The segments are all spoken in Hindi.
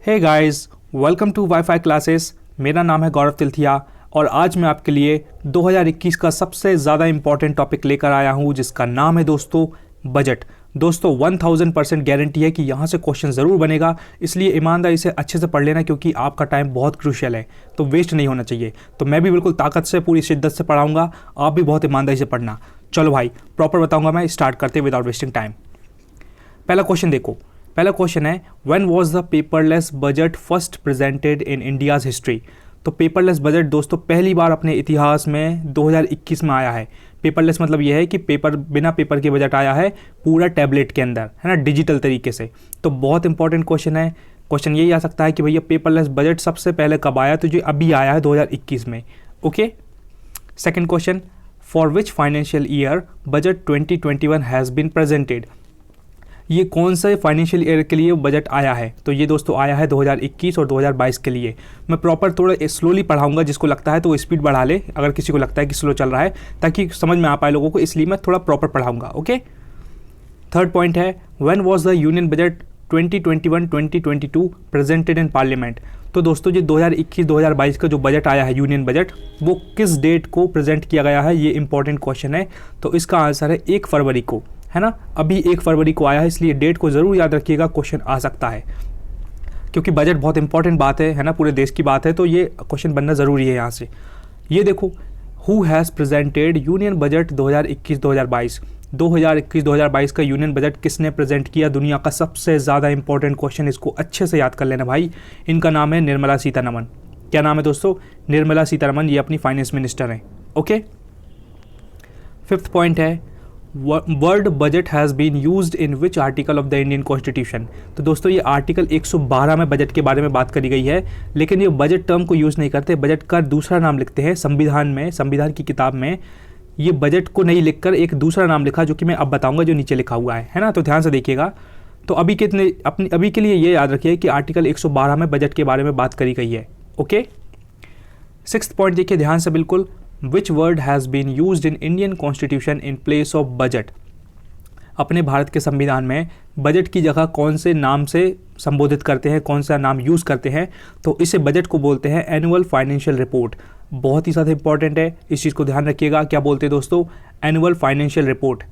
Hey guys, welcome to WiFi classes. मेरा नाम है गौरव तिलथिया और आज मैं आपके लिए 2021 का सबसे ज़्यादा इम्पॉर्टेंट टॉपिक लेकर आया हूँ जिसका नाम है दोस्तों बजट। दोस्तों 1000% गारंटी है कि यहाँ से क्वेश्चन ज़रूर बनेगा, इसलिए ईमानदारी से अच्छे से पढ़ लेना क्योंकि आपका टाइम बहुत क्रूशियल है, तो वेस्ट नहीं होना चाहिए। तो मैं भी बिल्कुल ताकत से पूरी शिद्दत से पढ़ाऊँगा, आप भी बहुत ईमानदारी से पढ़ना। चलो भाई प्रॉपर बताऊँगा मैं, स्टार्ट करते विदाउट वेस्टिंग टाइम। पहला क्वेश्चन देखो, पहला क्वेश्चन है when was the paperless budget first presented in India's history. तो पेपरलेस बजट दोस्तों पहली बार अपने इतिहास में 2021 में आया है। पेपरलेस मतलब यह है कि बिना पेपर के बजट आया है पूरा टैबलेट के अंदर, है ना, डिजिटल तरीके से। तो बहुत इंपॉर्टेंट क्वेश्चन है। क्वेश्चन यही आ सकता है कि भैया पेपरलेस बजट सबसे पहले कब आया, तो जो अभी आया है 2021 में। Okay, second question, for which financial year budget 2021 has been presented. ये कौन से फाइनेंशियल ईयर के लिए बजट आया है, तो ये दोस्तों आया है 2021 और 2022 के लिए। मैं प्रॉपर थोड़ा स्लोली पढ़ाऊंगा, जिसको लगता है तो वो स्पीड बढ़ा ले, अगर किसी को लगता है कि स्लो चल रहा है, ताकि समझ में आ पाए लोगों को, इसलिए मैं थोड़ा प्रॉपर पढ़ाऊंगा। ओके, थर्ड पॉइंट है when was the union budget 2021-2022 presented in parliament. तो दोस्तों जो 2021-2022 का जो बजट आया है यूनियन बजट, वो किस डेट को प्रेजेंट किया गया है, ये इंपॉर्टेंट क्वेश्चन है। तो इसका आंसर है 1 फरवरी को, है ना। अभी 1 फरवरी को आया है, इसलिए डेट को ज़रूर याद रखिएगा, क्वेश्चन आ सकता है क्योंकि बजट बहुत इंपॉर्टेंट बात है ना, पूरे देश की बात है, तो ये क्वेश्चन बनना ज़रूरी है यहाँ से। ये देखो, who has presented union budget 2021-2022। 2021-2022 का यूनियन बजट किसने प्रेजेंट किया, दुनिया का सबसे ज़्यादा इंपॉर्टेंट क्वेश्चन, इसको अच्छे से याद कर लेना भाई। इनका नाम है निर्मला सीतारमण। क्या नाम है दोस्तों? निर्मला सीतारमण। ये अपनी फाइनेंस मिनिस्टर हैं। ओके, फिफ्थ पॉइंट है word budget has been used in which article of the Indian constitution. तो दोस्तों ये आर्टिकल 112 में बजट के बारे में बात करी गई है, लेकिन ये बजट टर्म को यूज़ नहीं करते, बजट का दूसरा नाम लिखते हैं। संविधान में, संविधान की किताब में ये बजट को नहीं लिखकर एक दूसरा नाम लिखा, जो कि मैं अब बताऊंगा, जो नीचे लिखा हुआ है ना। तो ध्यान से देखिएगा। तो अभी के लिए ये याद रखिए कि आर्टिकल 112 में बजट के बारे में बात करी गई है। ओके, सिक्स्थ पॉइंट देखिए ध्यान से बिल्कुल, which word has been used in Indian constitution in place of budget. अपने भारत के संविधान में बजट की जगह कौन से नाम से संबोधित करते हैं, कौन सा नाम यूज़ करते हैं, तो इसे बजट को बोलते हैं एनुअल फाइनेंशियल रिपोर्ट। बहुत ही ज़्यादा इंपॉर्टेंट है, इस चीज़ को ध्यान रखिएगा। क्या बोलते हैं दोस्तों? Annual financial report.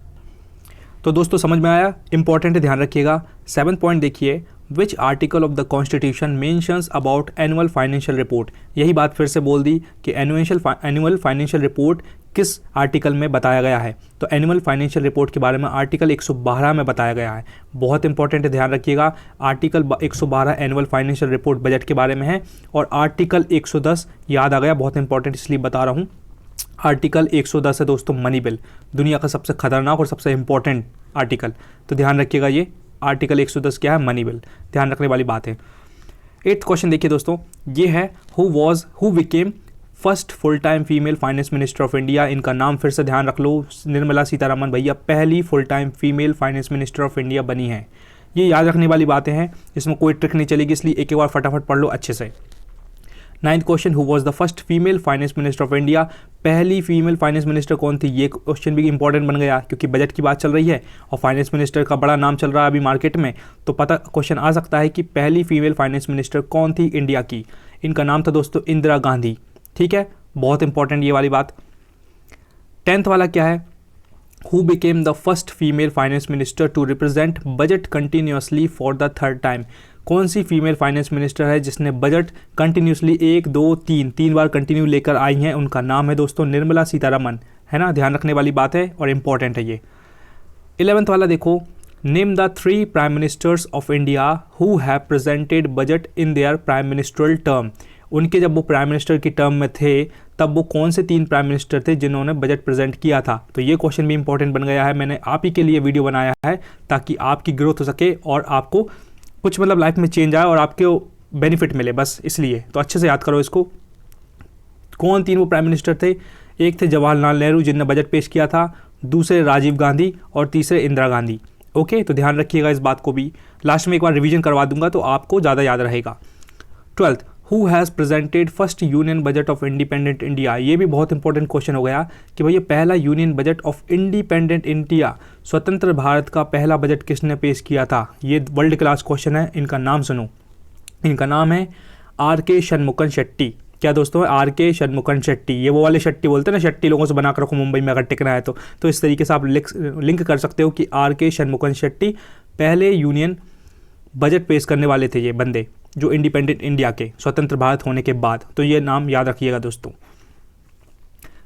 तो दोस्तों समझ में आया, इंपॉर्टेंट है, ध्यान रखिएगा। सेवंथ पॉइंट देखिए, विच article of the constitution mentions about annual financial report. यही बात फिर से बोल दी कि एनुअल फाइनेंशियल रिपोर्ट किस आर्टिकल में बताया गया है, तो एनुअल फाइनेंशियल रिपोर्ट के बारे में आर्टिकल 112 में बताया गया है। बहुत इंपॉर्टेंट है, ध्यान रखिएगा। Article 112 annual financial report budget के बारे में है, और आर्टिकल 110 याद आ गया, बहुत इंपॉर्टेंट इसलिए बता रहा हूँ। आर्टिकल 110 है दोस्तों मनी बिल, दुनिया का सबसे खतरनाक और सबसे इंपॉर्टेंट आर्टिकल, तो ध्यान रखिएगा। ये आर्टिकल 110 क्या है? मनी बिल, ध्यान रखने वाली बात है। 8th क्वेश्चन देखिए दोस्तों, ये है who became first full time female finance minister of India. इनका नाम फिर से ध्यान रख लो, निर्मला सीतारमण भैया पहली full time female finance minister of India बनी है। ये याद रखने वाली बातें हैं, इसमें कोई ट्रिक नहीं चलेगी, इसलिए एक बार फटाफट पढ़ लो अच्छे से। 9th question, who was the first female finance minister of India. पहली फीमेल फाइनेंस मिनिस्टर कौन थी? ये क्वेश्चन भी इंपॉर्टेंट बन गया क्योंकि बजट की बात चल रही है और फाइनेंस मिनिस्टर का बड़ा नाम चल रहा है अभी मार्केट में, तो पता क्वेश्चन आ सकता है कि पहली फीमेल फाइनेंस मिनिस्टर कौन थी इंडिया की। इनका नाम था दोस्तों इंदिरा गांधी। ठीक है, बहुत इंपॉर्टेंट ये वाली बात। 10th वाला क्या है? Who became the first female finance minister to represent budget continuously for the third time. कौन सी फीमेल फाइनेंस मिनिस्टर है जिसने बजट कंटिन्यूसली 1, 2, 3 बार कंटिन्यू लेकर आई हैं? उनका नाम है दोस्तों निर्मला सीतारमण, है ना, ध्यान रखने वाली बात है और इंपॉर्टेंट है ये। 11th वाला देखो, name the 3 prime ministers of India who have presented budget in their prime ministerial term. उनके जब वो प्राइम मिनिस्टर की टर्म में थे तब वो कौन से 3 प्राइम मिनिस्टर थे जिन्होंने बजट प्रेजेंट किया था। तो ये क्वेश्चन भी इंपॉर्टेंट बन गया है, मैंने आप ही के लिए वीडियो बनाया है ताकि आपकी ग्रोथ हो सके और आपको कुछ मतलब लाइफ में चेंज आए और आपके बेनिफिट मिले, बस इसलिए। तो अच्छे से याद करो इसको। कौन 3 वो प्राइम मिनिस्टर थे? एक थे जवाहरलाल नेहरू जिनने बजट पेश किया था, दूसरे राजीव गांधी और तीसरे इंदिरा गांधी। ओके, तो ध्यान रखिएगा इस बात को भी, लास्ट में एक बार रिवीजन करवा दूंगा तो आपको ज़्यादा याद रहेगा। 12th, who has presented first union budget of independent India. ये भी बहुत इंपॉर्टेंट क्वेश्चन हो गया कि भैया पहला union budget of independent India, स्वतंत्र भारत का पहला बजट किसने पेश किया था। ये वर्ल्ड क्लास क्वेश्चन है, इनका नाम सुनो। इनका नाम है आर के षणमुखन शेट्टी। क्या दोस्तों, आर के षणमुखन शेट्टी। ये वो वाले शेट्टी बोलते हैं ना, शेट्टी लोगों से बना कर रखो मुंबई में अगर टिकना है तो इस तरीके से आप लिंक कर सकते हो कि आर के षणमुखन शेट्टी पहले यूनियन बजट पेश करने वाले थे ये बंदे, जो इंडिपेंडेंट इंडिया के, स्वतंत्र भारत होने के बाद। तो ये नाम याद रखिएगा दोस्तों।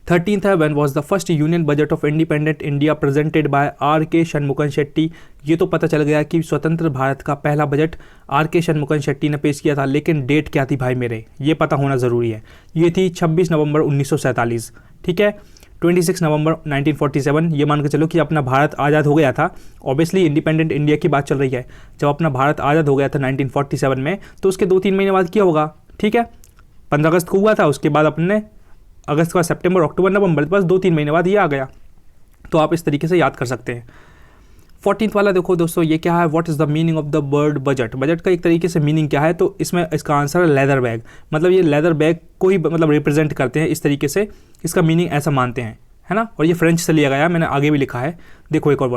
13th है, when was the first union budget of independent India presented by R K Shanmukham Shetty. ये तो पता चल गया कि स्वतंत्र भारत का पहला budget are K Shanmukham Shetty ने पेश किया था, लेकिन डेट क्या थी भाई मेरे, ये पता होना ज़रूरी है। ये थी 26 नवंबर 1947, ठीक है। 26 नवंबर 1947, ये मान के चलो कि अपना भारत आज़ाद हो गया था। ऑब्वियसली इंडिपेंडेंट इंडिया की बात चल रही है। जब अपना भारत आज़ाद हो गया था 1947 में, तो उसके 2-3 महीने बाद क्या होगा, ठीक है, 15 अगस्त को हुआ था। उसके बाद अपने अगस्त का सितंबर, अक्टूबर, नवंबर, बस 2-3 महीने बाद ये आ गया। तो आप इस तरीके से याद कर सकते हैं। 14th वाला देखो दोस्तों, ये क्या है, what is the meaning of the word budget. Budget का एक तरीके से मीनिंग क्या है, तो इसमें इसका आंसर है लेदर बैग। मतलब ये लेदर बैग को ही मतलब रिप्रेजेंट करते हैं, इस तरीके से इसका मीनिंग ऐसा मानते हैं, है ना। और ये फ्रेंच से लिया गया, मैंने आगे भी लिखा है, देखो एक और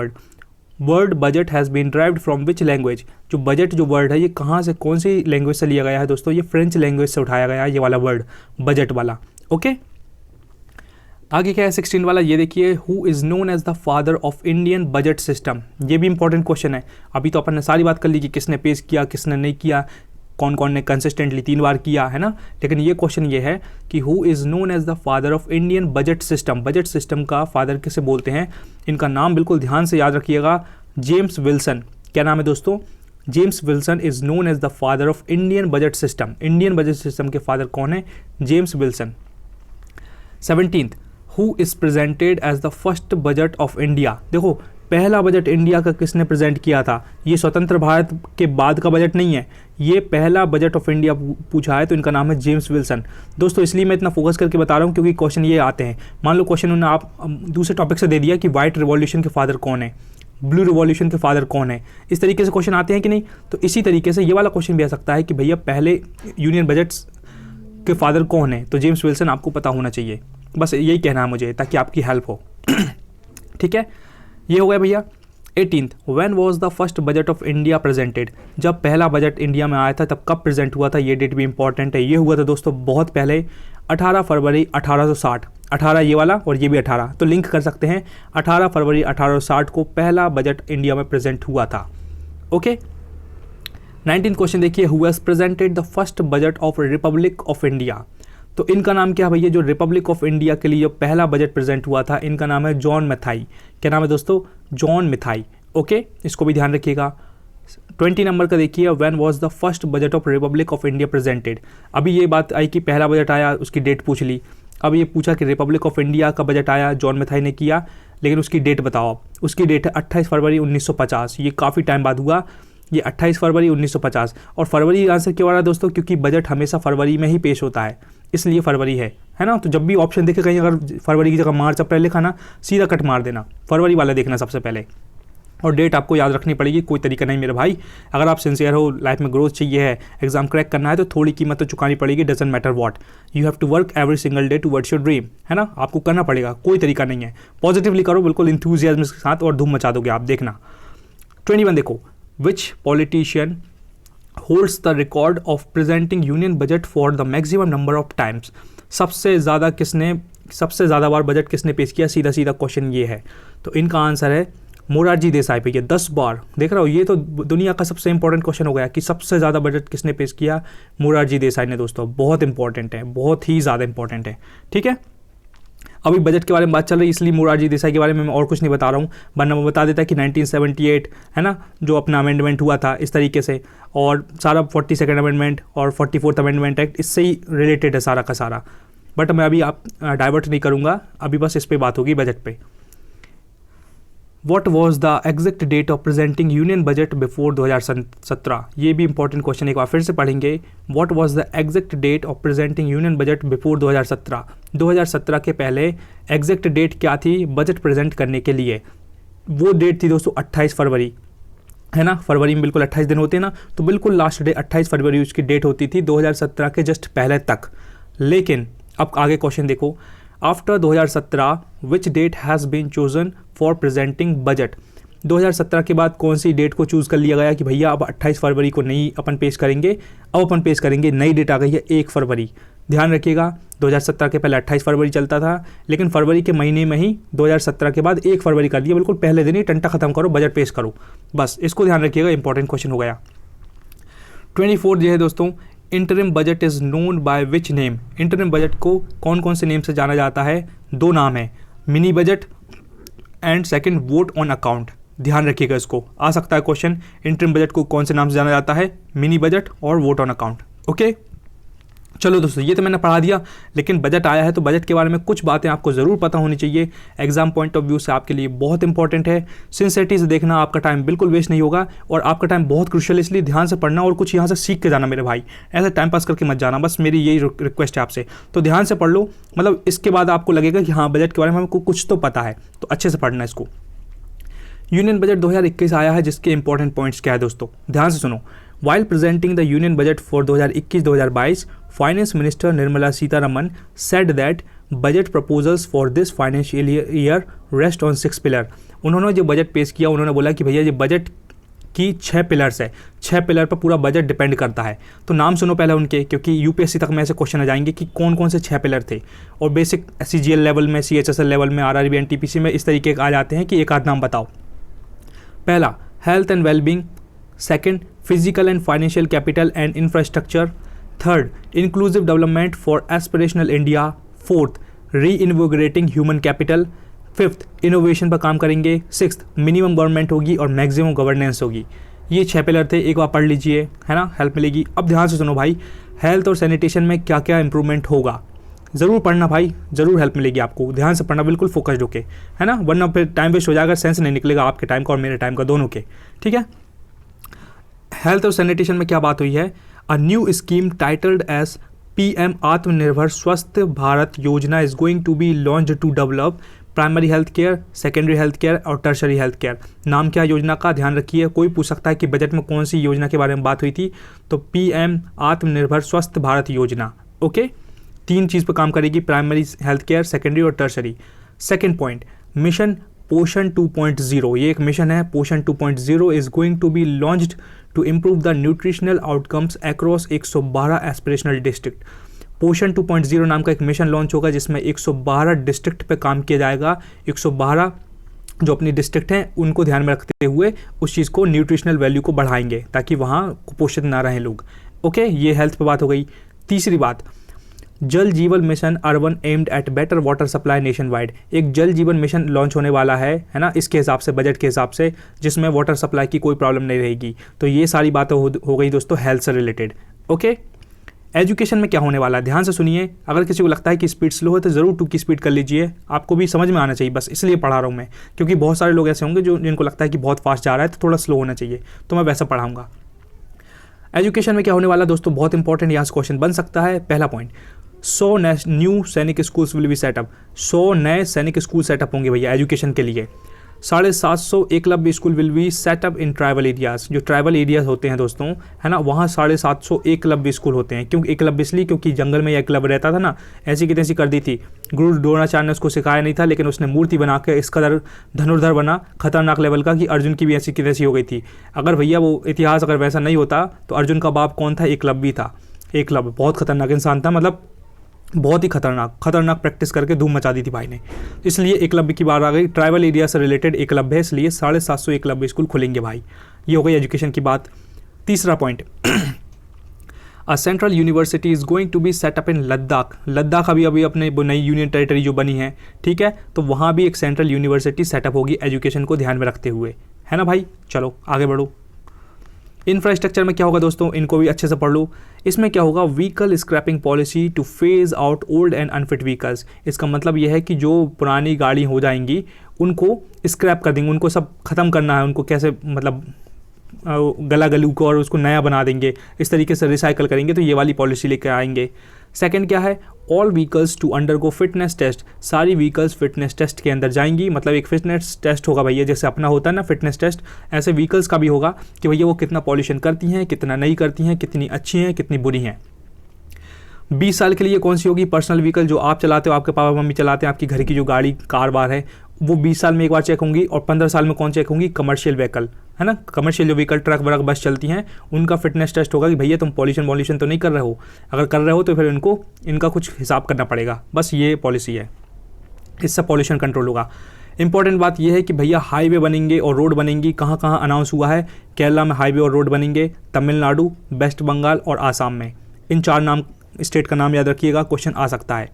word budget has been derived from which language. जो बजट जो वर्ड है ये कहाँ से, कौन सी लैंग्वेज से लिया गया है दोस्तों, ये फ्रेंच लैंग्वेज से उठाया गया है ये वाला वर्ड बजट वाला। ओके, आगे क्या है 16 वाला, ये देखिए, who is known as the father of Indian budget system. ये भी इंपॉर्टेंट क्वेश्चन है। अभी तो अपन ने सारी बात कर ली कि किसने पेश किया, किसने नहीं किया, कौन कौन ने कंसिस्टेंटली 3 बार किया, है ना। लेकिन ये क्वेश्चन ये है कि who is known as the father of Indian budget system. Budget system का फादर किसे बोलते हैं, इनका नाम बिल्कुल ध्यान से याद रखिएगा, जेम्स विल्सन। क्या नाम है दोस्तों, James Wilson is known as the father of Indian budget system. Indian budget system के फादर कौन है, James Wilson. 17th, who is presented as the first budget of India. देखो पहला बजट इंडिया का किसने प्रेजेंट किया था, ये स्वतंत्र भारत के बाद का बजट नहीं है, ये पहला बजट ऑफ इंडिया पूछा है, तो इनका नाम है जेम्स विल्सन। दोस्तों इसलिए मैं इतना फोकस करके बता रहा हूँ क्योंकि क्वेश्चन ये आते हैं। मान लो क्वेश्चन उन्होंने आप दूसरे टॉपिक से दे दिया कि व्हाइट रिवॉल्यूशन के फादर कौन है, ब्लू रिवॉल्यूशन के फादर कौन है, इस तरीके से क्वेश्चन आते हैं कि नहीं। तो इसी तरीके से ये वाला क्वेश्चन भी आ सकता है कि भैया पहले यूनियन बजट्स के फादर कौन है, तो जेम्स विल्सन आपको पता होना चाहिए। बस यही कहना है मुझे ताकि आपकी हेल्प हो। ठीक है, ये हो गया भैया। 18th, when was the first budget of India presented. जब पहला बजट इंडिया में आया था तब कब प्रेजेंट हुआ था, ये डेट भी इंपॉर्टेंट है। ये हुआ था दोस्तों बहुत पहले, 18 फरवरी 1860। 18 ये वाला और ये भी 18, तो लिंक कर सकते हैं। 18 फरवरी 1860 को पहला बजट इंडिया में प्रेजेंट हुआ था। ओके, 19th क्वेश्चन देखिए, who has presented the first budget of Republic of India. तो इनका नाम क्या है भैया, जो रिपब्लिक ऑफ इंडिया के लिए जो पहला बजट प्रेजेंट हुआ था, इनका नाम है जॉन मैथाई। क्या नाम है दोस्तों, जॉन मैथाई। ओके, इसको भी ध्यान रखिएगा। 20 नंबर का देखिए, when was the first budget of Republic of India presented. अभी ये बात आई कि पहला बजट आया, उसकी डेट पूछ ली। अब ये पूछा कि रिपब्लिक ऑफ इंडिया का बजट आया, जॉन मैथाई ने किया, लेकिन उसकी डेट बताओ आप। उसकी डेट है 28 फरवरी 1950। ये काफ़ी टाइम बाद हुआ, ये 28 फरवरी 1950। और फरवरी आंसर क्यों आ रहा है दोस्तों, क्योंकि बजट हमेशा फरवरी में ही पेश होता है, इसलिए फरवरी है ना। तो जब भी ऑप्शन देखे कहीं अगर फरवरी की जगह मार्च अप्रैल लिखा ना, सीधा कट मार देना, फरवरी वाला देखना सबसे पहले। और डेट आपको याद रखनी पड़ेगी, कोई तरीका नहीं मेरे भाई। अगर आप सिंसियर हो, लाइफ में ग्रोथ चाहिए है, एग्जाम क्रैक करना है, तो थोड़ी कीमत तो चुकानी पड़ेगी। Doesn't matter what, you have to work every single day towards your dream, है ना। आपको करना पड़ेगा, कोई तरीका नहीं है। पॉजिटिवली करो, बिल्कुल इंथुजियाज्म के साथ, और धूम मचा दोगे आप, देखना। 21 देखो, which politician holds the record of presenting union budget for the maximum number of times. सबसे ज़्यादा बार बजट किसने पेश किया, सीधा सीधा क्वेश्चन ये है। तो इनका आंसर है मोरारजी देसाई भैया, 10 बार। देख रहा हो, ये तो दुनिया का सबसे इंपॉर्टेंट क्वेश्चन हो गया कि सबसे ज़्यादा बजट किसने पेश किया, मोरारजी देसाई ने। दोस्तों बहुत इंपॉर्टेंट है, बहुत ही ज़्यादा इंपॉर्टेंट है। ठीक है, अभी बजट के बारे में बात चल रही है, इसलिए मोरारजी देसाई के बारे में मैं और कुछ नहीं बता रहा हूँ, वरना मैं बता देता कि 1978 है ना, जो अपना अमेंडमेंट हुआ था इस तरीके से, और सारा 42nd अमेंडमेंट और 44th अमेंडमेंट एक्ट इससे ही रिलेटेड है सारा का सारा। बट मैं अभी आप डाइवर्ट नहीं करूँगा, अभी बस इस पर बात होगी, बजट पे। What was the exact date of presenting union budget before 2017? ये भी इंपॉर्टेंट क्वेश्चन, एक बार फिर से पढ़ेंगे। What was the exact date of presenting union budget before 2017? 2017 के पहले एग्जैक्ट डेट क्या थी बजट प्रेजेंट करने के लिए? वो डेट थी दोस्तों 28 फरवरी, है ना। फरवरी में बिल्कुल 28 दिन होते हैं ना, तो बिल्कुल लास्ट डे 28 फरवरी उसकी डेट होती थी 2017 के जस्ट पहले तक। लेकिन अब आगे क्वेश्चन देखो, after 2017 which date has been chosen for presenting budget. 2017 के बाद कौन सी डेट को चूज़ कर लिया गया कि भैया अब 28 फरवरी को नहीं अपन पेश करेंगे, अब अपन पेश करेंगे, नई डेट आ गई है 1 फरवरी। ध्यान रखिएगा 2017 के पहले 28 फरवरी चलता था, लेकिन फरवरी के महीने में ही 2017 के बाद 1 फरवरी कर दिया, बिल्कुल पहले दिन ही टंटा खत्म करो, बजट पेश करो, बस इसको ध्यान रखिएगा, इंपॉर्टेंट क्वेश्चन हो गया। 24 जो है दोस्तों, interim budget is known by which name. Interim budget को कौन कौन से नेम से जाना जाता है? 2 नाम है, mini budget and second vote on account. ध्यान रखिएगा, इसको आ सकता है क्वेश्चन, इंटरिम बजट को कौन से नाम से जाना जाता है? मिनी बजट और वोट ऑन अकाउंट। ओके, चलो दोस्तों, ये तो मैंने पढ़ा दिया, लेकिन बजट आया है तो बजट के बारे में कुछ बातें आपको ज़रूर पता होनी चाहिए, एग्जाम पॉइंट ऑफ व्यू से आपके लिए बहुत इंपॉर्टेंट है। सिंसियरिटी से देखना, आपका टाइम बिल्कुल वेस्ट नहीं होगा और आपका टाइम बहुत क्रूशियल, इसलिए ध्यान से पढ़ना और कुछ यहाँ से सीख के जाना मेरे भाई, ऐसे टाइम पास करके मत जाना, बस मेरी यही रिक्वेस्ट है आपसे। तो ध्यान से पढ़ लो, मतलब इसके बाद आपको लगेगा कि हाँ बजट के बारे में हमको कुछ तो पता है, तो अच्छे से पढ़ना इसको। यूनियन बजट 2021 आया है, जिसके इंपॉर्टेंट पॉइंट्स क्या है दोस्तों, ध्यान से सुनो। While presenting the Union Budget for 2021-2022, Finance Minister Nirmala Sitharaman said that budget proposals for this financial year rest on 6 pillars। उन्होंने जो बजट पेश किया, उन्होंने बोला कि भैया ये बजट की 6 पिलर्स है, 6 पिलर पर पूरा बजट डिपेंड करता है। तो नाम सुनो पहले उनके, क्योंकि यूपीएससी तक में ऐसे क्वेश्चन आ जाएंगे कि कौन कौन से 6 पिलर थे, और बेसिक सीजीएल लेवल में, सीएचएसएल लेवल में, आरआरबी एनटीपीसी में इस तरीके आ जाते हैं कि एक आध नाम बताओ। पहला, health and wellbeing. Second, physical and financial capital and infrastructure. Third, inclusive development for aspirational India. Fourth, री इन्वोगरेटिंग ह्यूमन कैपिटल। फिफ्थ, इनोवेशन पर काम करेंगे। सिक्स्थ, मिनिमम गवर्नमेंट होगी और मैक्सिमम गवर्नेंस होगी। ये 6 पिलर थे, एक बार पढ़ लीजिए, है ना, हेल्प मिलेगी। अब ध्यान से सुनो भाई, हेल्थ और सैनिटेशन में क्या क्या इंप्रूवमेंट होगा, ज़रूर पढ़ना भाई, ज़रूर हेल्प मिलेगी आपको, ध्यान से पढ़ना, बिल्कुल फोकस्ड होके, है ना, वरना फिर टाइम वेस्ट हो जाएगा, सेंस नहीं निकलेगा आपके टाइम का और मेरे टाइम का, दोनों के, ठीक है। हेल्थ और सैनिटेशन में क्या बात हुई है? A new scheme titled as PM Atmanirbhar Swasth Bharat Yojana is going to be launched to develop primary health care, secondary health care और टर्शरी हेल्थ केयर। नाम क्या योजना का, ध्यान रखिए, कोई पूछ सकता है कि बजट में कौन सी योजना के बारे में बात हुई थी, तो पीएम आत्मनिर्भर स्वस्थ भारत योजना। ओके, 3 चीज़ पर काम करेगी, प्राइमरी हेल्थ केयर, सेकेंडरी और tertiary. Second point, mission Poshan 2.0, ये एक मिशन है, Poshan 2.0 is going to be launched to improve the nutritional outcomes across 112 aspirational district. Poshan 2.0 नाम का एक मिशन लॉन्च होगा, जिसमें 112 डिस्ट्रिक्ट पे काम किया जाएगा। 112 जो अपनी डिस्ट्रिक्ट हैं उनको ध्यान में रखते हुए उस चीज़ को, न्यूट्रिशनल वैल्यू को बढ़ाएंगे ताकि वहाँ कुपोषित ना रहें लोग। ओके, ये हेल्थ पे बात हो गई। तीसरी बात, जल जीवन mission urban aimed at better water supply nation wide. एक जल जीवन मिशन लॉन्च होने वाला है ना, इसके हिसाब से, बजट के हिसाब से, जिसमें वाटर सप्लाई की कोई प्रॉब्लम नहीं रहेगी। तो ये सारी बातें हो गई दोस्तों हेल्थ से रिलेटेड। ओके, एजुकेशन में क्या होने वाला है, ध्यान से सुनिए। अगर किसी को लगता है कि स्पीड स्लो है तो ज़रूर 2 की स्पीड कर लीजिए, आपको भी समझ में आना चाहिए, बस इसलिए पढ़ा रहा हूँ मैं, क्योंकि बहुत सारे लोग ऐसे होंगे जो जिनको लगता है कि बहुत फास्ट जा रहा है तो थोड़ा स्लो होना चाहिए, तो मैं वैसा पढ़ाऊँगा। एजुकेशन में क्या होने वाला दोस्तों, बहुत इंपॉर्टेंट यहाँ से क्वेश्चन बन सकता है। पहला पॉइंट, 100 न्यू सैनिक स्कूल्स विल बी सेटअप। 100 नए सैनिक स्कूल सेटअप होंगे भैया एजुकेशन के लिए। 750 Eklavya school will be set up in tribal areas. जो ट्राइबल एरियाज होते हैं दोस्तों, है ना, वहाँ 750 एकलव्य स्कूल होते हैं। क्यों एकलव्य? इसलिए क्योंकि जंगल में एकलव्य रहता था ना, ऐसी की तैसी कर दी थी। गुरु द्रोणाचार्य ने उसको सिखाया नहीं था, लेकिन उसने मूर्ति बना के इस कदर धनुर्धर बना, खतरनाक लेवल का, कि अर्जुन की भी ऐसी की तैसी हो गई थी। अगर भैया वो इतिहास अगर वैसा नहीं होता तो अर्जुन का बाप कौन था? एकलव्य था। एकलव्य बहुत खतरनाक इंसान था, मतलब बहुत ही खतरनाक प्रैक्टिस करके धूम मचा दी थी भाई ने। इसलिए एकलव्य की बात आ गई। ट्राइबल एरिया से रिलेटेड एकलव्य है, इसलिए 750 एकलव्य स्कूल खुलेंगे भाई। ये हो गई एजुकेशन की बात। तीसरा point, a central university is going to be set up in Ladakh. Ladakh अभी अपने नई यूनियन टेरिटरी जो बनी है, ठीक है, तो वहाँ भी एक सेंट्रल यूनिवर्सिटी सेटअप होगी एजुकेशन को ध्यान में रखते हुए, है ना भाई। चलो आगे बढ़ो। इंफ्रास्ट्रक्चर में क्या होगा दोस्तों, इनको भी अच्छे से पढ़ लो। इसमें क्या होगा, vehicle scrapping policy to phase out old and unfit vehicles. इसका मतलब यह है कि जो पुरानी गाड़ी हो जाएंगी उनको स्क्रैप कर देंगे, उनको सब खत्म करना है, उनको कैसे मतलब गला गलू को और उसको नया बना देंगे, इस तरीके से रिसाइकल करेंगे, तो ये वाली पॉलिसी लेकर आएंगे। सेकंड क्या है, all vehicles to undergo fitness test. सारी व्हीकल्स फिटनेस टेस्ट के अंदर जाएंगी, मतलब एक फिटनेस टेस्ट होगा भैया, जैसे अपना होता है ना फिटनेस टेस्ट, ऐसे व्हीकल्स का भी होगा कि भैया वो कितना पॉल्यूशन करती हैं, कितना नहीं करती हैं, कितनी अच्छी हैं, कितनी बुरी हैं। 20 साल के लिए कौन सी होगी? पर्सनल व्हीकल जो आप चलाते हो, आपके पापा मम्मी चलाते हैं, आपकी घर की जो गाड़ी कार वार है वो 20 साल में एक बार चेक होंगी। और 15 साल में कौन चेक होंगी? कमर्शियल व्हीकल, है ना, कमर्शियल जो व्हीकल ट्रक वरक बस चलती हैं उनका फिटनेस टेस्ट होगा कि भैया तुम पॉल्यूशन तो नहीं कर रहे हो। अगर कर रहे हो तो फिर इनका कुछ हिसाब करना पड़ेगा। बस ये पॉलिसी है, इससे पॉल्यूशन कंट्रोल होगा। इंपॉर्टेंट बात यह है कि भैया हाईवे बनेंगे और रोड बनेंगी। कहाँ कहाँ अनाउंस हुआ है? केरला में हाईवे और रोड बनेंगे, तमिलनाडु, वेस्ट बंगाल और आसाम में। इन 4 नाम स्टेट का नाम याद रखिएगा, क्वेश्चन आ सकता है।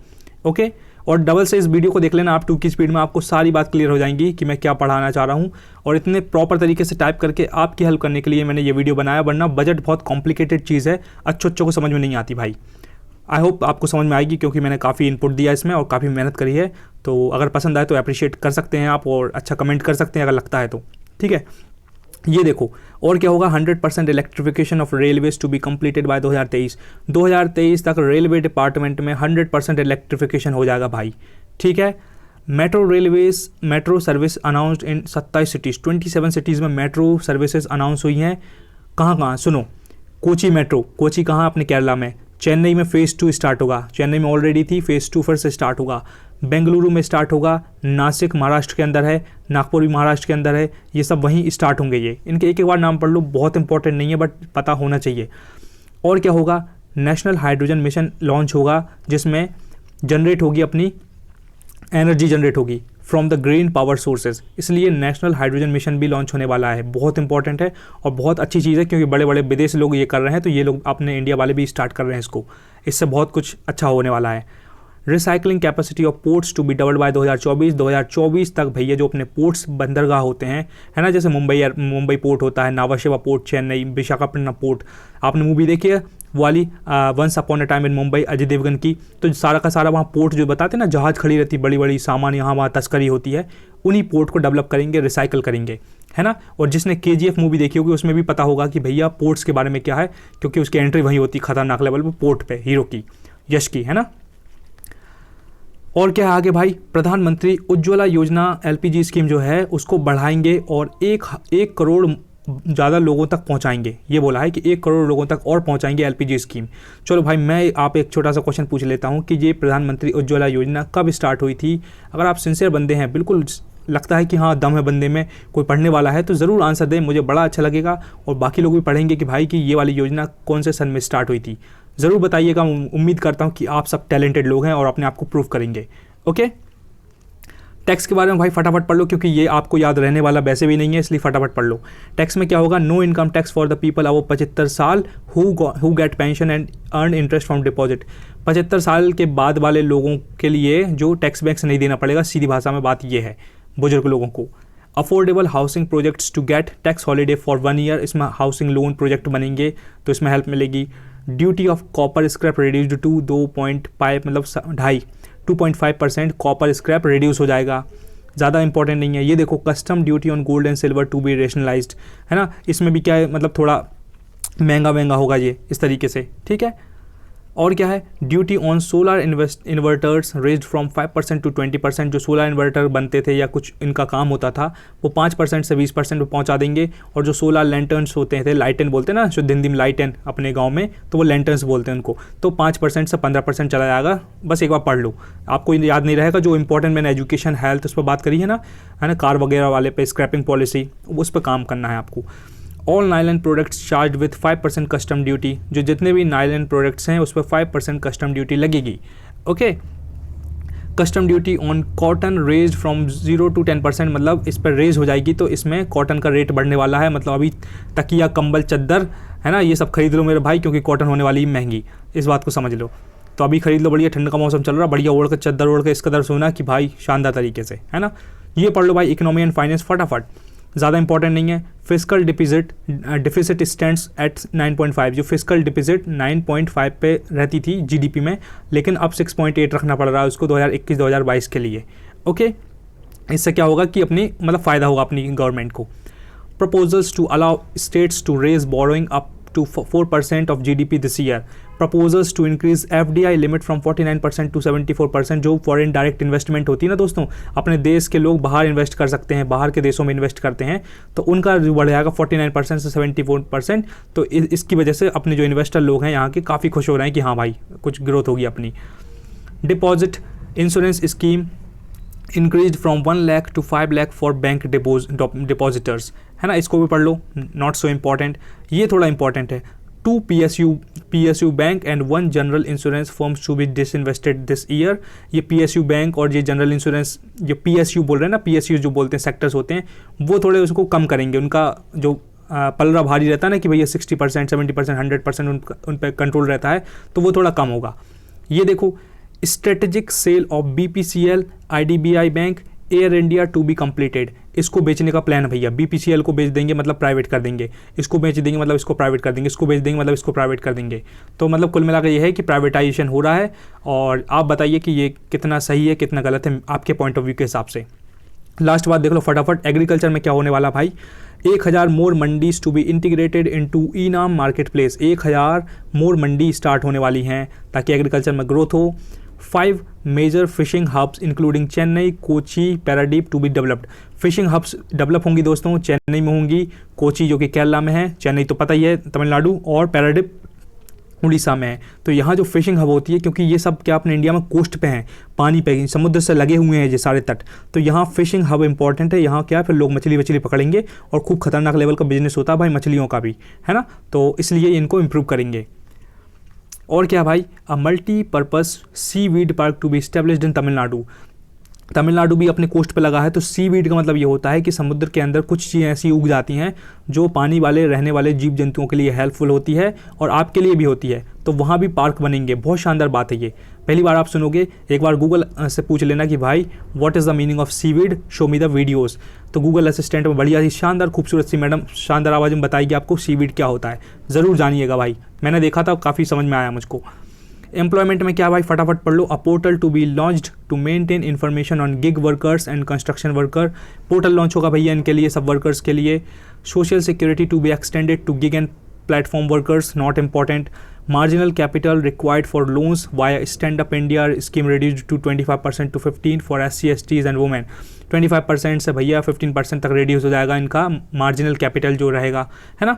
ओके, और डबल से इस वीडियो को देख लेना आप 2 की स्पीड में, आपको सारी बात क्लियर हो जाएंगी कि मैं क्या पढ़ाना चाह रहा हूँ। और इतने प्रॉपर तरीके से टाइप करके आपकी हेल्प करने के लिए मैंने ये वीडियो बनाया, वरना बजट बहुत कॉम्प्लिकेटेड चीज़ है, अच्छों को समझ में नहीं आती भाई। आई होप आपको समझ में आएगी क्योंकि मैंने काफ़ी इनपुट दिया इसमें और काफ़ी मेहनत करी है। तो अगर पसंद आए तो अप्रिशिएट कर सकते हैं आप और अच्छा कमेंट कर सकते हैं अगर लगता है तो, ठीक है। ये देखो, और क्या होगा? 100% electrification of railways to be completed by 2023 तक रेलवे डिपार्टमेंट में 100% इलेक्ट्रिफिकेशन हो जाएगा भाई, ठीक है। Metro service announced in 27 cities, 27 cities में मेट्रो सर्विसेज अनाउंस हुई हैं। कहाँ कहाँ? सुनो, कोची मेट्रो, कोची कहाँ? अपने केरला में। चेन्नई में फ़ेज़ 2 स्टार्ट होगा, चेन्नई में ऑलरेडी थी, फ़ेज़ 2 फिर से स्टार्ट होगा। बेंगलुरु में स्टार्ट होगा, नासिक महाराष्ट्र के अंदर है, नागपुर भी महाराष्ट्र के अंदर है, ये सब वहीं स्टार्ट होंगे। ये इनके एक बार नाम पढ़ लो, बहुत इंपॉर्टेंट नहीं है बट पता होना चाहिए। और क्या होगा? नेशनल हाइड्रोजन मिशन लॉन्च होगा, जिसमें जनरेट होगी अपनी एनर्जी जनरेट होगी from the green power sources, इसलिए नेशनल हाइड्रोजन मिशन भी लॉन्च होने वाला है। बहुत इंपॉर्टेंट है और बहुत अच्छी चीज़ है क्योंकि बड़े बड़े विदेशी लोग ये कर रहे हैं, तो ये लोग अपने इंडिया वाले भी स्टार्ट कर रहे हैं इसको, इससे बहुत कुछ अच्छा होने वाला है। Recycling capacity of ports to be doubled by 2024 तक भैया जो अपने पोर्ट्स बंदरगाह होते हैं, है ना, जैसे मुंबई पोर्ट होता है, नावाशेवा पोर्ट चेन्नई, विशाखापट्टनम पोर्ट। आपने मूवी देखी है वाली once upon a time in Mumbai, Ajay Devgn की? तो सारा का सारा वहाँ पोर्ट जो बताते हैं ना, जहाज़ खड़ी रहती है, बड़ी बड़ी सामान यहाँ वहाँ तस्करी होती है, उन्हीं पोर्ट को डेवलप करेंगे, रिसाइकल करेंगे, है ना। और जिसने KGF मूवी देखी होगी उसमें भी पता होगा कि भैया पोर्ट्स के बारे में क्या है, क्योंकि उसकी एंट्री वहीं होती है खतरनाक लेवल पर पोर्ट पे, हीरो की, यश की, है ना। और क्या है आगे भाई? प्रधानमंत्री उज्ज्वला योजना LPG स्कीम जो है उसको बढ़ाएंगे और एक करोड़ ज़्यादा लोगों तक पहुंचाएंगे। ये बोला है कि 1 करोड़ लोगों तक और पहुंचाएंगे LPG स्कीम। चलो भाई, मैं आप एक छोटा सा क्वेश्चन पूछ लेता हूं कि ये प्रधानमंत्री उज्ज्वला योजना कब स्टार्ट हुई थी? अगर आप सिंसियर बंदे हैं, बिल्कुल लगता है कि हाँ दम है बंदे में, कोई पढ़ने वाला है, तो ज़रूर आंसर दें, मुझे बड़ा अच्छा लगेगा। और बाकी लोग भी पढ़ेंगे कि भाई कि ये वाली योजना कौन से सन में स्टार्ट हुई थी, ज़रूर बताइएगा। उम्मीद करता हूँ कि आप सब टैलेंटेड लोग हैं और अपने आप को प्रूव करेंगे। ओके, टैक्स के बारे में भाई फटाफट पढ़ लो क्योंकि ये आपको याद रहने वाला वैसे भी नहीं है, इसलिए फटाफट पढ़ लो। टैक्स में क्या होगा? No income tax for the people above 75 साल who get pension and earn interest from deposit. 75 साल के बाद वाले लोगों के लिए जो टैक्स वैक्स नहीं देना पड़ेगा, सीधी भाषा में बात ये है, बुजुर्ग लोगों को। Affordable housing projects to get tax holiday for 1 year, इसमें हाउसिंग लोन प्रोजेक्ट बनेंगे तो इसमें हेल्प मिलेगी। Duty of copper scrap reduced to 2.5 मतलब 2.5% कॉपर स्क्रैप रिड्यूस हो जाएगा, ज़्यादा इंपॉर्टेंट नहीं है। ये देखो, custom duty on gold and silver to be rationalised, है ना, इसमें भी क्या है, मतलब थोड़ा महंगा होगा ये इस तरीके से, ठीक है। और क्या है? Duty on solar inverters raised from 5% to 20%, जो सोलर इन्वर्टर बनते थे या कुछ इनका काम होता था वो 5% से 20% पे पहुंचा देंगे। और जो सोलर लैंटर्न्स होते थे, लाइटन बोलते हैं ना, शुद्ध हिंदी में लाइटन अपने गांव में, तो वो लैंटर्न्स बोलते हैं उनको, तो 5% से 15% चला जाएगा। बस एक बार पढ़ लो, आपको याद नहीं रहेगा। जो इंपॉर्टेंट मैंने एजुकेशन हेल्थ उस पर बात करी है ना, कार वगैरह वाले पे, स्क्रैपिंग पॉलिसी, उस पर काम करना है आपको। All nylon products charge with 5% custom duty, जो जितने भी नाइलन प्रोडक्ट्स हैं उस पर 5% कस्टम ड्यूटी लगेगी। Okay, custom duty on cotton raise from 0 to 10%, मतलब इस पर रेज हो जाएगी तो इसमें कॉटन का रेट बढ़ने वाला है। मतलब अभी तकिया, कंबल, चद्दर, है ना, ये सब खरीद लो मेरे भाई, क्योंकि कॉटन होने वाली महंगी, इस बात को समझ लो। तो अभी खरीद लो, बढ़िया ठंड का मौसम चल रहा, बढ़िया ओढ़ कर चद्दर ओढ़ कर इस कदर सोना कि भाई शानदार तरीके से, है ना। ये पढ़ लो भाई, इकोनॉमी एंड फाइनेंस फटाफट, ज़्यादा इंपॉर्टेंट नहीं है। फिस्कल डिफिसिट स्टैंड्स एट 9.5, जो फिस्कल डिफिसिट 9.5 पे रहती थी GDP में, लेकिन अब 6.8 रखना पड़ रहा है उसको 2021-2022 के लिए। ओके, इससे क्या होगा कि अपनी मतलब फ़ायदा होगा अपनी गवर्नमेंट को। Proposals to allow states to raise borrowing up to 4% of GDP this year. Proposes to increase FDI limit from 49% to 74%. जो फॉरेन डायरेक्ट इन्वेस्टमेंट होती है ना दोस्तों, अपने देश के लोग बाहर इन्वेस्ट कर सकते हैं, बाहर के देशों में इन्वेस्ट करते हैं, तो उनका बढ़ जाएगा 49% से 74%। तो इसकी वजह से अपने जो इन्वेस्टर लोग हैं यहाँ के काफ़ी खुश हो रहे हैं कि हाँ भाई कुछ ग्रोथ होगी अपनी। Deposit insurance scheme increase from 1 lakh to 5 lakh for bank depositors, है ना, इसको भी पढ़ लो, नॉट सो इम्पॉर्टेंट। ये थोड़ा इंपॉर्टेंट है। 2 PSU bank and 1 general insurance firms to be disinvested this year. ये PSU बैंक और ये जनरल इंश्योरेंस, जो PSU बोल रहे हैं ना, PSU जो बोलते हैं सेक्टर्स होते हैं, वो थोड़े उसको कम करेंगे। उनका जो पलड़ा भारी रहता है ना कि भैया 60%, 70%, 100% उन पर कंट्रोल रहता है, तो वो थोड़ा कम होगा। ये देखो, strategic sale of BPCL, IDBI bank, Air India to be completed. इसको बेचने का प्लान है भैया। BPCL को बेच देंगे मतलब प्राइवेट कर देंगे, इसको बेच देंगे मतलब इसको प्राइवेट कर देंगे, इसको बेच देंगे मतलब इसको प्राइवेट कर देंगे। तो मतलब कुल मिलाकर ये है कि प्राइवेटाइजेशन हो रहा है। और आप बताइए कि ये कितना सही है कितना गलत है आपके पॉइंट ऑफ व्यू के हिसाब से। लास्ट बात देख लो फटाफट, एग्रीकल्चर में क्या होने वाला भाई। 1000 more mandis to be integrated into eNAM market place. 1000 more mandi start होने वाली हैं ताकि एग्रीकल्चर में ग्रोथ हो। 5 major fishing hubs including Chennai, Kochi, Paradip to be developed. Fishing hubs develop होंगी दोस्तों, चेन्नई में होंगी, कोची जो कि केरला में है, चेन्नई तो पता ही है तमिलनाडु, और पैराडीप उड़ीसा में है। तो यहाँ जो फिशिंग हब होती है, क्योंकि ये सब क्या अपने इंडिया में कोस्ट पे हैं, पानी पे, समुद्र से लगे हुए हैं ये सारे तट, तो यहाँ फिशिंग हब इंपॉर्टेंट है। यहाँ क्या फिर लोग मछली पकड़ेंगे और खूब खतरनाक लेवल का बिजनेस होता है भाई मछलियों का भी, है ना, तो इसलिए इनको इम्प्रूव करेंगे। और क्या भाई, a multipurpose seaweed park to be established in Tamil Nadu. Tamil Nadu भी अपने कोस्ट पे लगा है, तो सीवीड का मतलब ये होता है कि समुद्र के अंदर कुछ चीज़ें ऐसी उग जाती हैं जो पानी वाले रहने वाले जीव जंतुओं के लिए हेल्पफुल होती है और आपके लिए भी होती है, तो वहाँ भी पार्क बनेंगे। बहुत शानदार बात है ये, पहली बार आप सुनोगे। एक बार गूगल से पूछ लेना कि भाई what is the meaning of seaweed, show me the videos. तो गूगल असिस्टेंट में बढ़िया सी शानदार खूबसूरत सी मैडम शानदार आवाज़ में बताएगी आपको सीवीड क्या होता है। ज़रूर जानिएगा भाई, मैंने देखा था, काफ़ी समझ में आया मुझको। एम्प्लॉयमेंट में क्या भाई, फटाफट पढ़ लो। A portal to be launched to maintain information on gig workers and construction worker. Portal launch होगा भैया इनके लिए, सब वर्कर्स के लिए। Social security to be extended to gig and platform workers, not important. Marginal capital required for loans via stand up India scheme reduced to 25% to 15 for SC STs and women. 25% से भैया 15% तक रिड्यूस हो जाएगा इनका मार्जिनल कैपिटल जो रहेगा, है ना,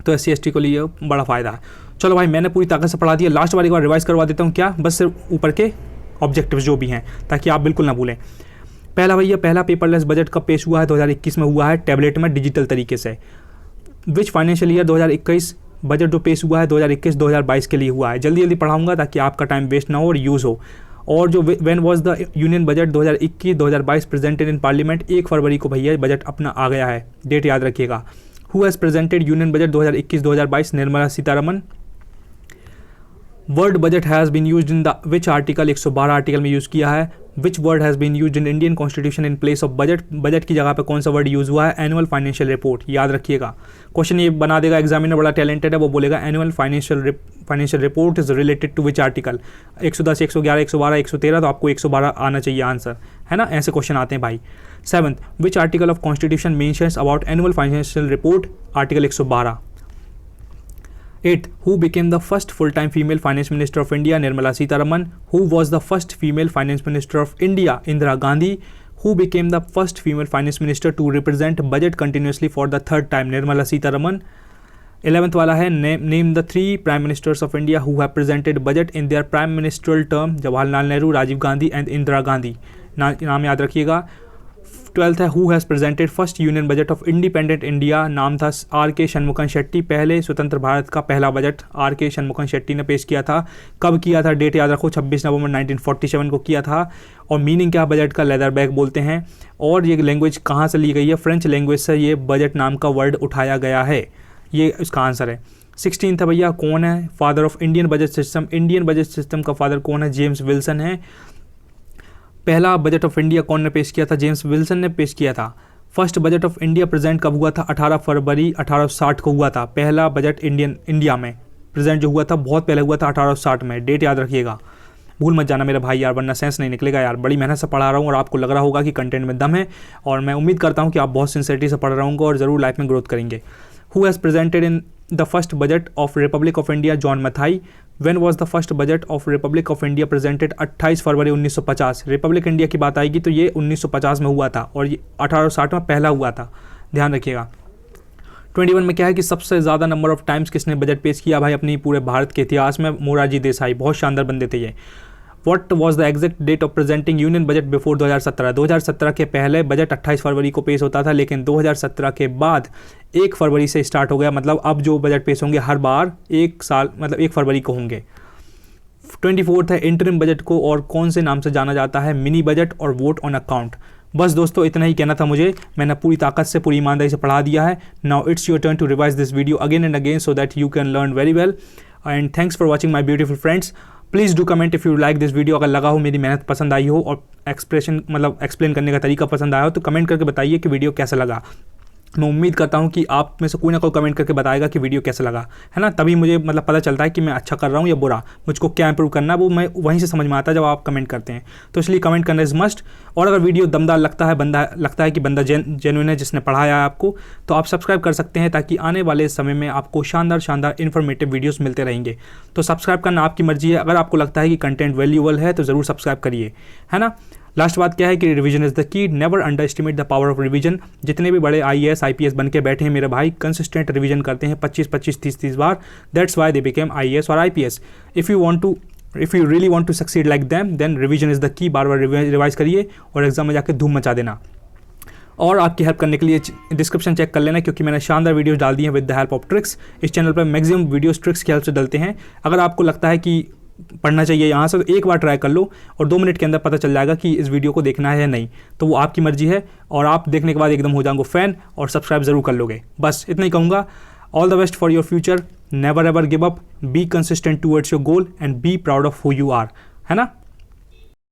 तो SC ST को लिए बड़ा फ़ायदा है। चलो भाई, मैंने पूरी ताकत से पढ़ा दिया। लास्ट बार एक बार रिवाइज करवा देता हूँ, क्या बस सिर्फ ऊपर के ऑब्जेक्टिव्स जो भी हैं, ताकि आप बिल्कुल ना भूलें। पहला भैया, पहला पेपरलेस बजट कब पेश हुआ है, 2021 में हुआ है, टैबलेट में डिजिटल तरीके से। विच फाइनेंशियल ईयर, 2021 बजट जो पेश हुआ है 2021-2022 के लिए हुआ है। जल्दी जल्दी पढ़ाऊंगा ताकि आपका टाइम वेस्ट ना हो और यूज़ हो। और जो when was the union budget 2021-2022 presented in parliament, 1 फरवरी को भैया बजट अपना आ गया है, डेट याद रखिएगा। Who has presented union budget 2021-2022, Nirmala Sitharaman. Word budget has been used in the which article, 112 article में यूज़ किया है। Which word has been used in Indian constitution in place of budget, budget की जगह पे कौन सा वर्ड यूज़ हुआ है, एनुअल फाइनेंशियल रिपोर्ट, याद रखिएगा। क्वेश्चन ये बना देगा, एग्जामिनर बड़ा टैलेंटेड है, वो बोलेगा annual financial report is related to which article, 110, 111, 112, 113, तो आपको 112 आना चाहिए आंसर, है ना, ऐसे क्वेश्चन आते हैं भाई। 7th, which article of constitution mentions about annual financial report, article 112। 8th, who became the first full-time female finance minister of India, Nirmala Sitharaman. Who was the first female finance minister of India, Indira Gandhi. Who became the first female finance minister to represent budget continuously for the 3rd time, Nirmala Sitharaman. 11th वाला है, name the 3 prime ministers of India who have presented budget in their prime ministerial term, Jawaharlal Nehru, Rajiv Gandhi and Indira Gandhi, नाम याद रखिएगा। 12th है, who has presented first union budget of independent India, नाम था R.K. शनमुखन शेट्टी। पहले स्वतंत्र भारत का पहला बजट R.K. शनमुखन शेट्टी ने पेश किया था। कब किया था, डेट याद रखो, 26 नवंबर 1947 को किया था। और मीनिंग क्या बजट का, लेदर बैग बोलते हैं। और ये लैंग्वेज कहाँ से ली गई है, फ्रेंच लैंग्वेज से ये बजट नाम का वर्ड उठाया गया है, ये इसका आंसर है। 16th है भैया, कौन है father of Indian budget system, Indian budget system का फादर कौन है, जेम्स विल्सन है। पहला बजट ऑफ इंडिया कौन ने पेश किया था, जेम्स विल्सन ने पेश किया था। First budget of India present कब हुआ था, 18 फरवरी 1860 को हुआ था। पहला बजट इंडिया में प्रेजेंट जो हुआ था बहुत पहले हुआ था, 1860 में, डेट याद रखिएगा, भूल मत जाना मेरे भाई यार, वरना सेंस नहीं निकलेगा यार। बड़ी मेहनत से पढ़ा रहा हूँ और आपको लग रहा होगा कि कंटेंट में दम है, और मैं उम्मीद करता हूँ कि आप बहुत सिंसियरिटी से पढ़ रहे होंगे और ज़रूर लाइफ में ग्रोथ करेंगे। Who has presented in the first budget of Republic of India, John Mathai. When was the first budget of Republic of India presented, 28 February 1950। Republic India की बात आएगी तो ये 1950 में हुआ था और ये 1860 में पहला हुआ था, ध्यान रखिएगा। 21 में क्या है कि सबसे ज़्यादा नंबर ऑफ टाइम्स किसने बजट पेश किया भाई अपनी पूरे भारत के इतिहास में, मोरारजी देसाई, बहुत शानदार बंदे थे ये। What was the exact date of presenting union budget before 2017। 2017 के पहले बजट 28 फरवरी को पेश होता था, लेकिन 2017 के बाद 1 फरवरी से स्टार्ट हो गया, मतलब अब जो बजट पेश होंगे हर बार 1 साल मतलब 1 फरवरी को होंगे। 24 है इंटरिम बजट को और कौन से नाम से जाना जाता है, मिनी बजट और वोट ऑन अकाउंट। बस दोस्तों इतना ही कहना था मुझे, मैंने पूरी ताकत से पूरी ईमानदारी से पढ़ा दिया है। Now it's your turn to revise this video again and again so that you can learn very well, and thanks for watching my beautiful friends. Please do comment if you like this video. अगर लगा हो मेरी मेहनत पसंद आई हो और एक्सप्लेन करने का तरीका पसंद आया हो तो कमेंट करके बताइए कि वीडियो कैसा लगा। मैं उम्मीद करता हूँ कि आप में से कोई ना कोई कमेंट करके बताएगा कि वीडियो कैसा लगा, है ना, तभी मुझे मतलब पता चलता है कि मैं अच्छा कर रहा हूँ या बुरा, मुझको क्या इंप्रूव करना है वो मैं वहीं से समझ में आता है जब आप कमेंट करते हैं। तो इसलिए कमेंट करना इज़ मस्ट। और अगर वीडियो दमदार लगता है कि बंदा जेन्युइन है जिसने पढ़ाया है आपको, तो आप सब्सक्राइब कर सकते हैं ताकि आने वाले समय में आपको शानदार इन्फॉर्मेटिव वीडियोज़ मिलते रहेंगे। तो सब्सक्राइब करना आपकी मर्जी है, अगर आपको लगता है कि कंटेंट वैल्यूएबल है तो ज़रूर सब्सक्राइब करिए, है ना। लास्ट बात क्या है कि रिवीजन इज़ द की, never under estimate the power of revision. जितने भी बड़े IAS IPS बन के बैठे हैं मेरे भाई, कंसिस्टेंट रिवीजन करते हैं 25-25 30-30 बार, that's why they became IAS और IPS। If you really want to succeed like them then revision is the key, बार बार रिवाइज करिए और एग्जाम में जाकर धूम मचा देना। और आपकी हेल्प करने के लिए डिस्क्रिप्शन चेक कर लेना, क्योंकि मैंने शानदार वीडियोस डाल दी हैं with the help of tricks. इस चैनल पर मैक्सिमम वीडियोस ट्रिक्स की हेल्प से डलते हैं। अगर आपको लगता है कि पढ़ना चाहिए यहाँ से तो एक बार ट्राई कर लो और 2 मिनट के अंदर पता चल जाएगा कि इस वीडियो को देखना है या नहीं, तो वो आपकी मर्जी है। और आप देखने के बाद एकदम हो जाओगे फ़ैन और सब्सक्राइब ज़रूर कर लोगे। बस इतना ही कहूँगा। All the best for your future, never ever give up, be consistent towards your goal and be proud of who you are, है ना।